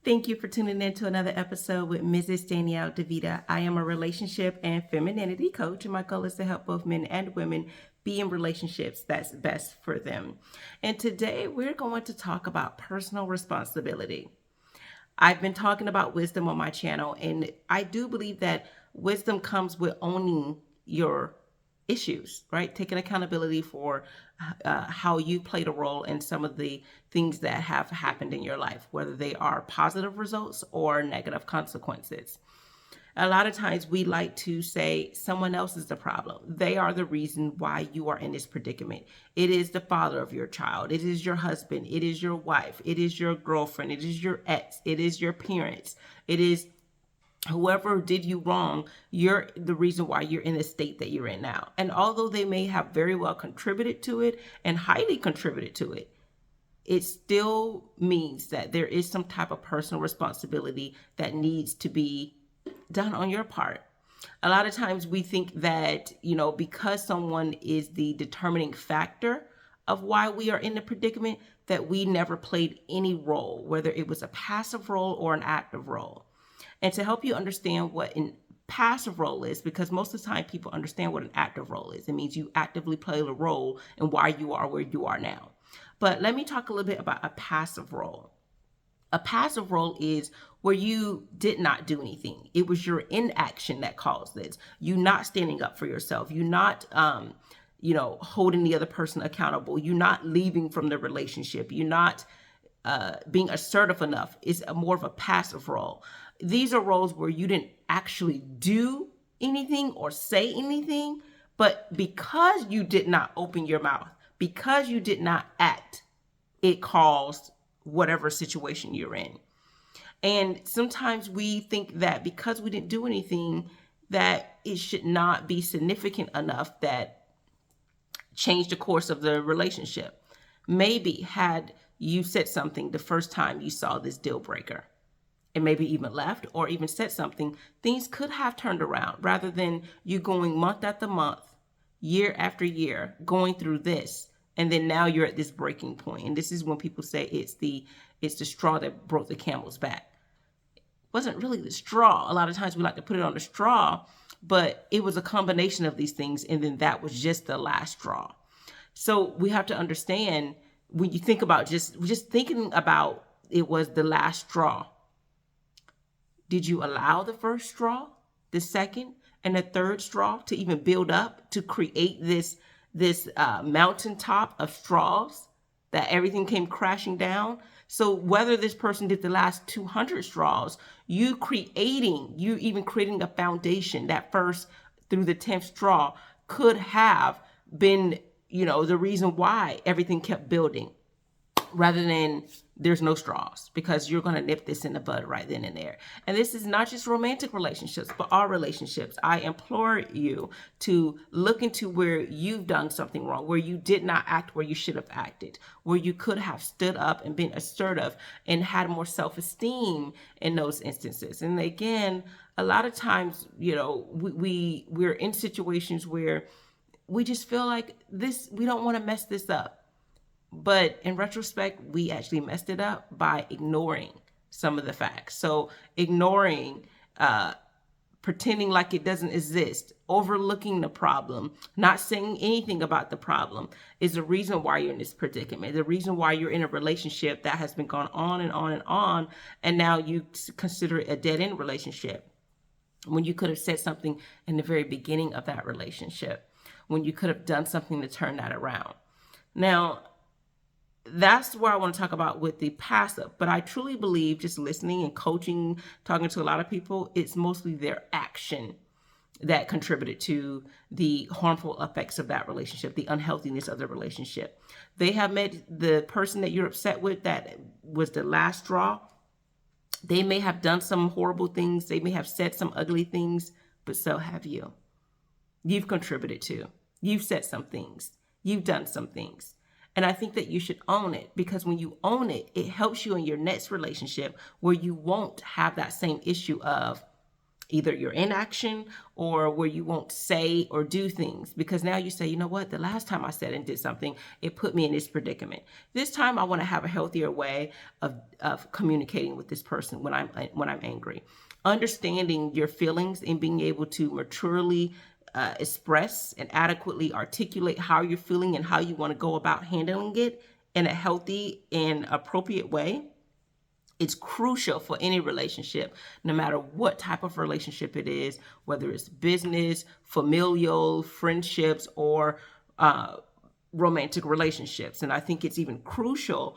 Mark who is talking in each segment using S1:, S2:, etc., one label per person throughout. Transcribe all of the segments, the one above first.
S1: Thank you for tuning in to another episode with Mrs. Danielle DeVita. I am a relationship and femininity coach, and my goal is to help both men and women be in relationships that's best for them. And today we're going to talk about personal responsibility. I've been talking about wisdom on my channel, and I do believe that wisdom comes with owning your issues, right? Taking accountability for how you played a role in some of the things that have happened in your life, whether they are positive results or negative consequences. A lot of times we like to say someone else is the problem. They are the reason why you are in this predicament. It is the father of your child. It is your husband. It is your wife. It is your girlfriend. It is your ex. It is your parents. It is whoever did you wrong. You're the reason why you're in the state that you're in now. And although they may have very well contributed to it and highly contributed to it, it still means that there is some type of personal responsibility that needs to be done on your part. A lot of times we think that, because someone is the determining factor of why we are in the predicament, that we never played any role, whether it was a passive role or an active role. And to help you understand what a passive role is, because most of the time people understand what an active role is. It means you actively play a role in why you are where you are now. But let me talk a little bit about a passive role. A passive role is where you did not do anything. It was your inaction that caused this. You not standing up for yourself. You not, holding the other person accountable. You not leaving from the relationship. You not being assertive enough. Is more of a passive role. These are roles where you didn't actually do anything or say anything, but because you did not open your mouth, because you did not act, it caused whatever situation you're in. And sometimes we think that because we didn't do anything, that it should not be significant enough that changed the course of the relationship. Maybe had you said something the first time you saw this deal breaker, and maybe even left or even said something, things could have turned around rather than you going month after month, year after year, going through this. And then now you're at this breaking point. And this is when people say it's the straw that broke the camel's back. It wasn't really the straw. A lot of times we like to put it on the straw, but it was a combination of these things. And then that was just the last straw. So we have to understand when you think about just thinking about it was the last straw. Did you allow the first straw, the second, and the third straw to even build up to create this mountaintop of straws that everything came crashing down? So whether this person did the last 200 straws, you even creating a foundation that first through the 10th straw could have been, the reason why everything kept building, rather than there's no straws, because you're going to nip this in the bud right then and there. And this is not just romantic relationships, but all relationships. I implore you to look into where you've done something wrong, where you did not act where you should have acted, where you could have stood up and been assertive and had more self-esteem in those instances. And again, a lot of times, we're in situations where we just feel like we don't want to mess this up. But in retrospect, we actually messed it up by ignoring some of the facts. So ignoring, pretending like it doesn't exist, overlooking the problem, not saying anything about the problem is the reason why you're in this predicament. The reason why you're in a relationship that has been going on and on and on, and now you consider it a dead-end relationship when you could have said something in the very beginning of that relationship, when you could have done something to turn that around. Now, that's where I want to talk about with the passive. But I truly believe, just listening and coaching, talking to a lot of people, it's mostly their action that contributed to the harmful effects of that relationship, the unhealthiness of the relationship. They have met the person that you're upset with that was the last straw. They may have done some horrible things. They may have said some ugly things, but so have you. You've contributed to. You've said some things. You've done some things. And I think that you should own it, because when you own it, it helps you in your next relationship where you won't have that same issue of, either your inaction or where you won't say or do things, because now you say, you know what, the last time I said and did something, it put me in this predicament. This time I want to have a healthier way of communicating with this person when I'm angry. Understanding your feelings and being able to maturely express and adequately articulate how you're feeling and how you want to go about handling it in a healthy and appropriate way. It's crucial for any relationship, no matter what type of relationship it is, whether it's business, familial, friendships, or romantic relationships. And I think it's even crucial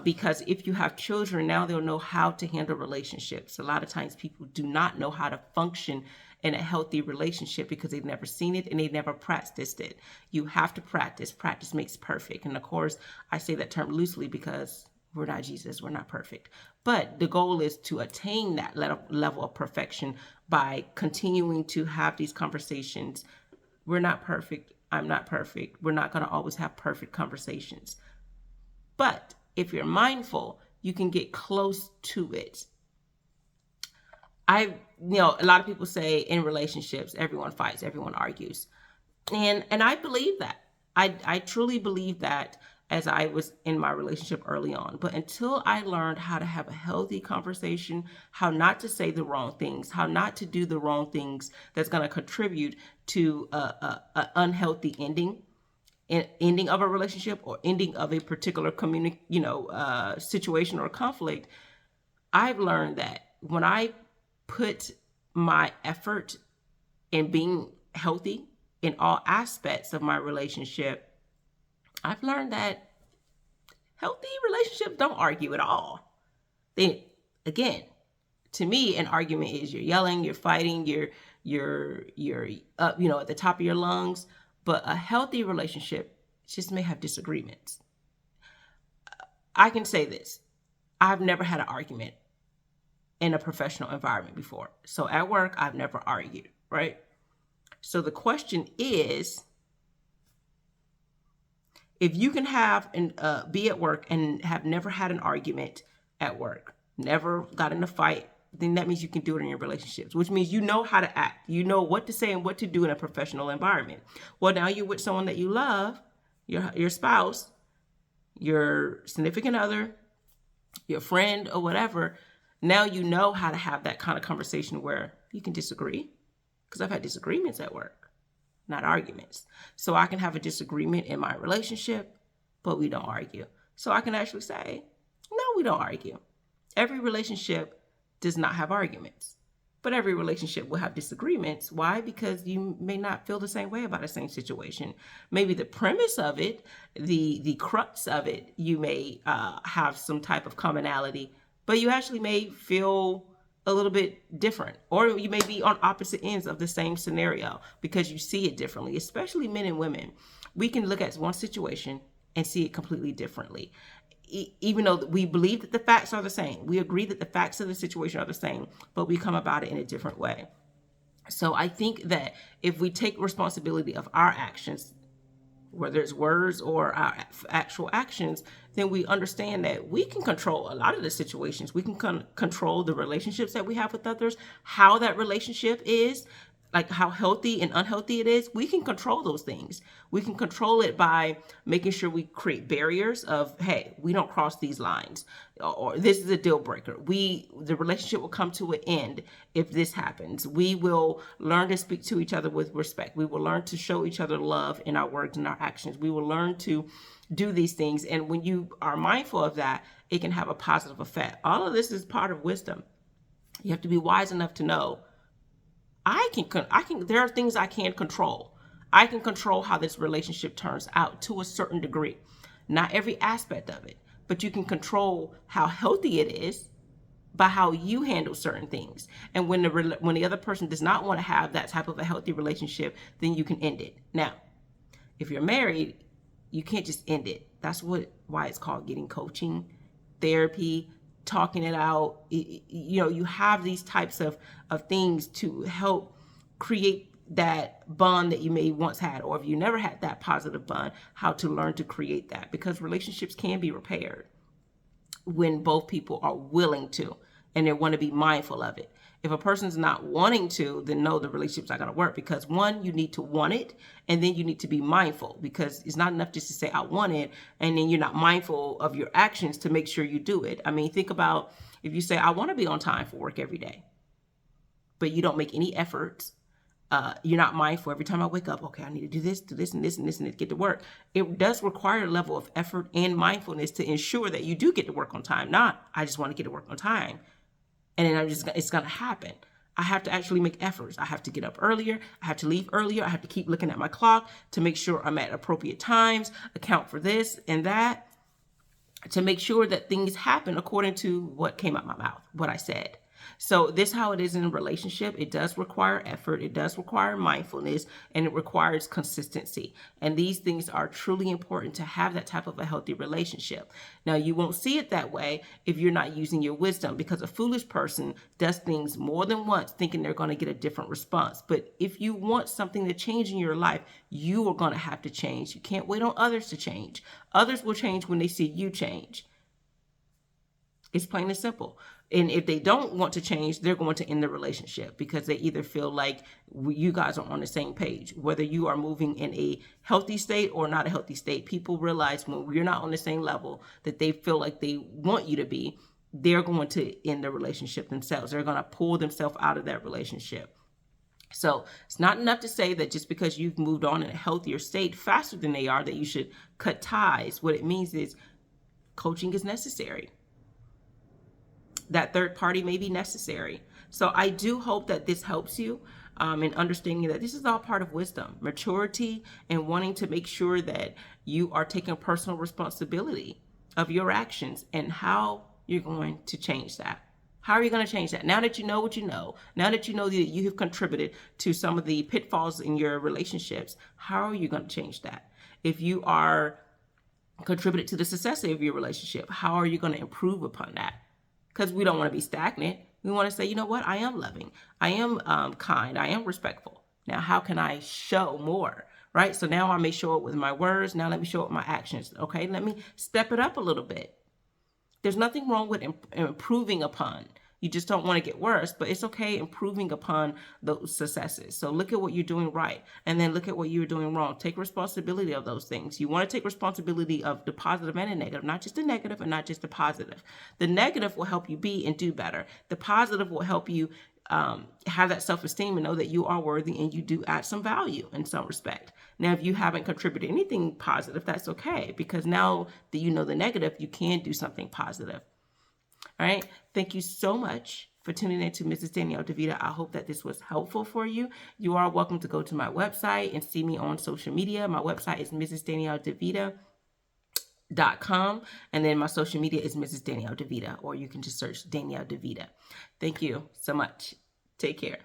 S1: because if you have children, now they'll know how to handle relationships. A lot of times people do not know how to function in a healthy relationship because they've never seen it and they've never practiced it. You have to practice. Practice makes perfect. And of course, I say that term loosely because we're not Jesus, we're not perfect. But the goal is to attain that level of perfection by continuing to have these conversations. We're not perfect. I'm not perfect. We're not going to always have perfect conversations. But if you're mindful, you can get close to it. A lot of people say in relationships, everyone fights, everyone argues. And I believe that. I truly believe that as I was in my relationship early on. But until I learned how to have a healthy conversation, how not to say the wrong things, how not to do the wrong things that's going to contribute to an unhealthy ending of a relationship or ending of a particular situation or conflict, I've learned that when I put my effort in being healthy in all aspects of my relationship, I've learned that healthy relationships don't argue at all. Again, to me, an argument is you're yelling, you're fighting, you're up, at the top of your lungs. But a healthy relationship just may have disagreements. I can say this: I've never had an argument in a professional environment before. So at work, I've never argued, right? So the question is, if you can have and be at work and have never had an argument at work, never got in a fight, then that means you can do it in your relationships, which means you know how to act. You know what to say and what to do in a professional environment. Well, now you're with someone that you love, your spouse, your significant other, your friend, or whatever. Now you know how to have that kind of conversation where you can disagree, because I've had disagreements at work. Not arguments. So I can have a disagreement in my relationship, but we don't argue. So I can actually say, no, we don't argue. Every relationship does not have arguments, but every relationship will have disagreements. Why? Because you may not feel the same way about the same situation. Maybe the premise of it, the crux of it, you may have some type of commonality, but you actually may feel a little bit different, or you may be on opposite ends of the same scenario because you see it differently. Especially men and women, we can look at one situation and see it completely differently. Even though we believe that the facts are the same, we agree that the facts of the situation are the same, but we come about it in a different way. So I think that if we take responsibility of our actions, whether it's words or our actual actions, then we understand that we can control a lot of the situations. We can control the relationships that we have with others, how that relationship is, like how healthy and unhealthy it is. We can control those things. We can control it by making sure we create barriers of, hey, we don't cross these lines, or this is a deal breaker. The relationship will come to an end if this happens. We will learn to speak to each other with respect. We will learn to show each other love in our words and our actions. We will learn to do these things. And when you are mindful of that, it can have a positive effect. All of this is part of wisdom. You have to be wise enough to know there are things I can control. I can control how this relationship turns out to a certain degree. Not every aspect of it, but you can control how healthy it is by how you handle certain things. And when the other person does not want to have that type of a healthy relationship, then you can end it. Now, if you're married, you can't just end it. That's why it's called getting coaching, therapy, talking it out. You have these types of things to help create that bond that you may once had, or if you never had that positive bond, how to learn to create that, because relationships can be repaired when both people are willing to and they want to be mindful of it. If a person's not wanting to, then no, the relationship's not going to work, because one, you need to want it, and then you need to be mindful, because it's not enough just to say I want it and then you're not mindful of your actions to make sure you do it. I mean, think about if you say I want to be on time for work every day, but you don't make any efforts. You're not mindful. Every time I wake up, okay, I need to do this, and this, and to get to work. It does require a level of effort and mindfulness to ensure that you do get to work on time. Not, I just want to get to work on time, and then it's going to happen. I have to actually make efforts. I have to get up earlier. I have to leave earlier. I have to keep looking at my clock to make sure I'm at appropriate times, account for this and that, to make sure that things happen according to what came out my mouth, what I said. So this is how it is in a relationship. It does require effort. It does require mindfulness, and it requires consistency. And these things are truly important to have that type of a healthy relationship. Now, you won't see it that way if you're not using your wisdom, because a foolish person does things more than once thinking they're going to get a different response. But if you want something to change in your life, you are going to have to change. You can't wait on others to change. Others will change when they see you change. It's plain and simple. And if they don't want to change, they're going to end the relationship, because they either feel like you guys are on the same page, whether you are moving in a healthy state or not a healthy state. People realize when you're not on the same level that they feel like they want you to be, they're going to end the relationship themselves. They're going to pull themselves out of that relationship. So it's not enough to say that just because you've moved on in a healthier state faster than they are, that you should cut ties. What it means is coaching is necessary. That third party may be necessary. So I do hope that this helps you in understanding that this is all part of wisdom, maturity, and wanting to make sure that you are taking personal responsibility of your actions and how you're going to change that. How are you going to change that? Now that you know what you know, now that you know that you have contributed to some of the pitfalls in your relationships, how are you going to change that? If you are contributed to the success of your relationship, how are you going to improve upon that? Because we don't want to be stagnant. We want to say, you know what? I am loving. I am kind. I am respectful. Now, how can I show more? Right? So now I may show it with my words. Now let me show it with my actions. Okay? Let me step it up a little bit. There's nothing wrong with improving upon. You just don't want to get worse, but it's okay improving upon those successes. So look at what you're doing right, and then look at what you're doing wrong. Take responsibility of those things. You want to take responsibility of the positive and the negative, not just the negative and not just the positive. The negative will help you be and do better. The positive will help you have that self-esteem and know that you are worthy and you do add some value in some respect. Now, if you haven't contributed anything positive, that's okay, because now that you know the negative, you can do something positive. All right. Thank you so much for tuning in to Mrs. Danielle DeVita. I hope that this was helpful for you. You are welcome to go to my website and see me on social media. My website is mrsdanielledevita.com, and then my social media is Mrs. Danielle DeVita, or you can just search Danielle DeVita. Thank you so much. Take care.